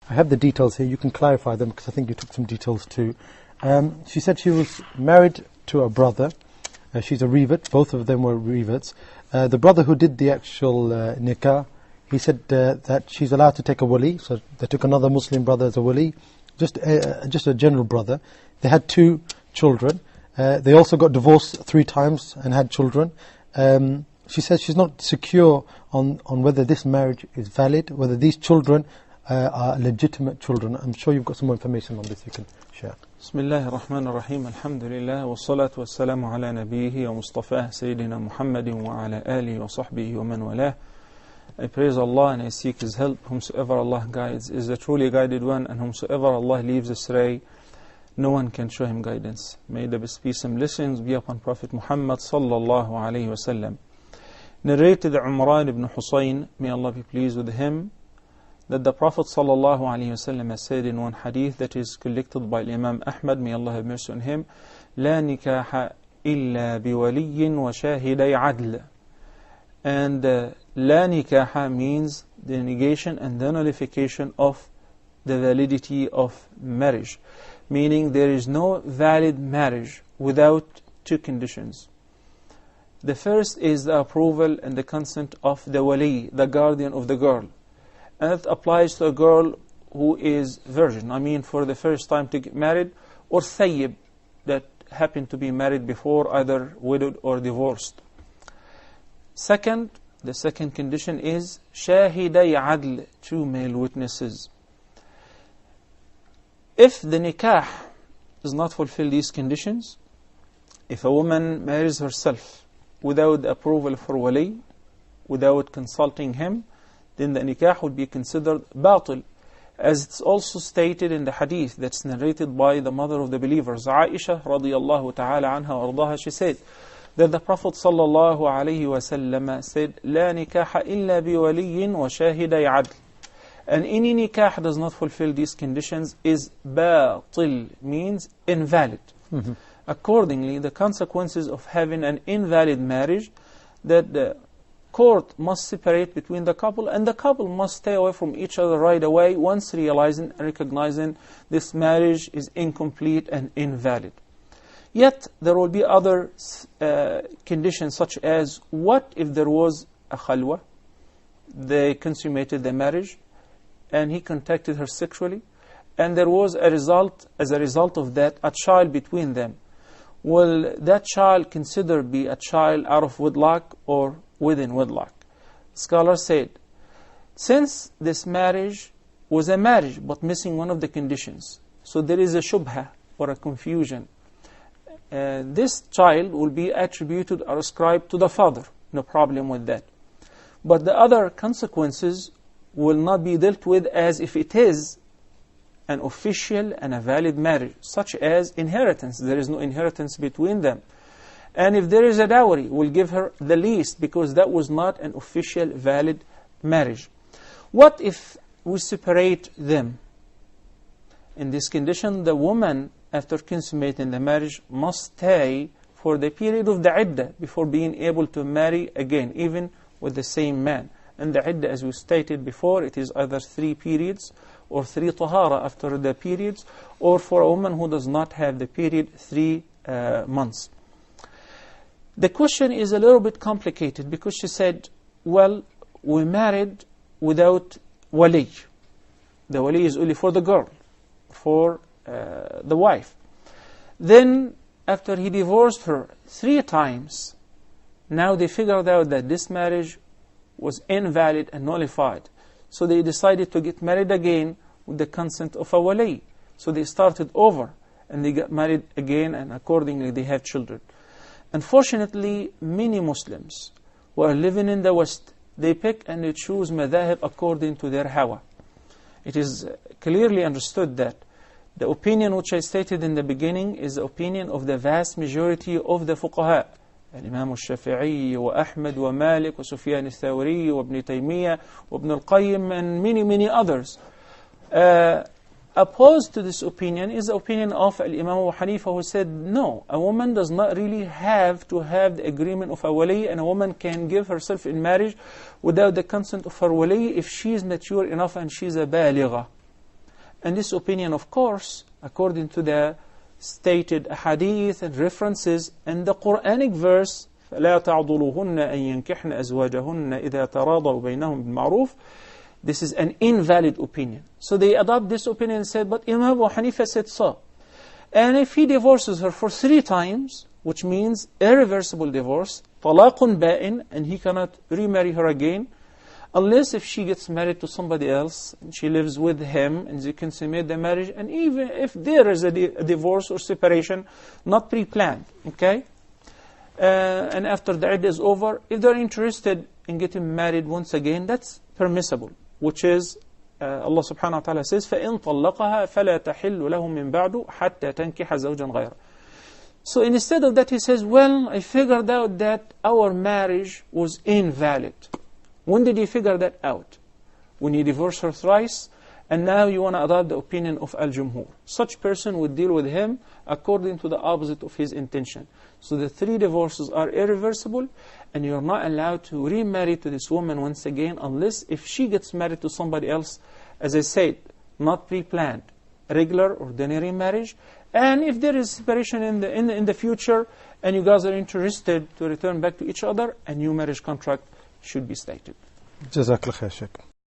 I have the details here. You can clarify them because I think you took some details too. She said she was married to a brother. She's a revert. Both of them were reverts. The brother who did the actual nikah, he said that she's allowed to take a wali. So they took another Muslim brother as a wali, just a general brother. They had 2 children. They also got divorced 3 times and had children. She says she's not secure on whether this marriage is valid, whether these children are legitimate children. I'm sure you've got some more information on this you can share. Bismillahir Rahmanir Rahim. Alhamdulillah. Wa salatu wa salamu ala nabiyhi wa Mustafa Sayyidina Muhammadin wa ala alihi wa sahbihi wa man walah. I praise Allah and I seek His help. Whomsoever Allah guides is the truly guided one, and whomsoever Allah leaves astray, no one can show him guidance. May the best peace and blessings be upon Prophet Muhammad sallallahu alayhi wa sallam. Narrated Umran ibn Husayn, may Allah be pleased with him, that the Prophet sallallahu alayhi wa sallam has said in one hadith that is collected by Imam Ahmad, may Allah have mercy on him, لا نكاح إلا بولي وشاهدي عدل. And لا نكاح means the negation and the nullification of the validity of marriage. Meaning there is no valid marriage without 2 conditions. The first is the approval and the consent of the wali, the guardian of the girl. And it applies to a girl who is virgin, I mean for the first time to get married, or thayyib, that happened to be married before, either widowed or divorced. Second, the second condition is shahiday adl, 2 male witnesses. If the nikah does not fulfill these conditions, if a woman marries herself without the approval of her wali, without consulting him, then the nikah would be considered batil. As it's also stated in the hadith that's narrated by the mother of the believers, Aisha radiyallahu ta'ala anha ardaha, she said that the Prophet sallallahu alayhi wa sallam said, لا نكاح إلا بولي وشاهدي عدل. And any nikah does not fulfill these conditions is batil, means invalid. Accordingly, the consequences of having an invalid marriage, that the court must separate between the couple, and the couple must stay away from each other right away once realizing and recognizing this marriage is incomplete and invalid. Yet there will be other conditions, such as what if there was a khalwa, they consummated the marriage, and he contacted her sexually, and there was a result, as a result of that, a child between them. Will that child considered be a child out of wedlock or within wedlock? Scholars said, since this marriage was a marriage but missing one of the conditions, so there is a shubha or a confusion, this child will be attributed or ascribed to the father. No problem with that. But the other consequences will not be dealt with as if it is an official and a valid marriage, such as inheritance. There is no inheritance between them. And if there is a dowry, we'll give her the least, because that was not an official valid marriage. What if we separate them? In this condition, the woman, after consummating the marriage, must stay for the period of the iddah before being able to marry again, even with the same man. And the iddah, as we stated before, it is either 3 periods or 3 tahara after the periods, or for a woman who does not have the period, 3 months. The question is a little bit complicated, because she said, well, we married without wali. The wali is only for the girl, for the wife. Then, after he divorced her 3 times, now they figured out that this marriage was invalid and nullified. So they decided to get married again with the consent of a wali. So they started over, and they got married again, and accordingly they have children. Unfortunately, many Muslims who are living in the West, they pick and they choose madhahib according to their hawa. It is clearly understood that the opinion which I stated in the beginning is the opinion of the vast majority of the fuqaha. الإمام الشافعي وأحمد ومالك وسفيان الثوري وابن تيمية وابن القيم and many others. Opposed to this opinion is the opinion of Imam Abu Hanifa, who said, no, a woman does not really have to have the agreement of a wali, and a woman can give herself in marriage without the consent of her wali if she is mature enough and she is a baligha. And this opinion, of course, according to the stated hadith and references and the Quranic verse, فَلَا تَعْضُلُهُنَّ أَن يَنْكِحْنَ أَزْوَاجَهُنَّ إِذَا تَرَاضَوْا بَيْنَهُمْ بِالْمَعْرُوفِ. This is an invalid opinion. So they adopt this opinion and said, but Imam Abu Hanifa said so. And if he divorces her for 3 times, which means irreversible divorce, طَلَاقٌ بَائِن, and he cannot remarry her again, unless if she gets married to somebody else, and she lives with him, and they consummate the marriage, and even if there is a divorce or separation, not pre-planned, okay? And after the iddah is over, if they're interested in getting married once again, that's permissible, which is, Allah subhanahu wa ta'ala says, فَإِن طَلَّقَهَا فَلَا تَحِلُّ لَهُ مِن بَعْدُ حَتَّى تَنْكِحَ زَوْجًا غَيْرَهُ. So instead of that, he says, well, I figured out that our marriage was invalid. When did he figure that out? When he divorced her thrice, and now you want to adopt the opinion of Al-Jumhur. Such person would deal with him according to the opposite of his intention. So the 3 divorces are irreversible, and you're not allowed to remarry to this woman once again, unless if she gets married to somebody else, as I said, not pre-planned, regular ordinary marriage. And if there is separation in the future, and you guys are interested to return back to each other, a new marriage contract should be stated. Jazakallah khair, Sheikh.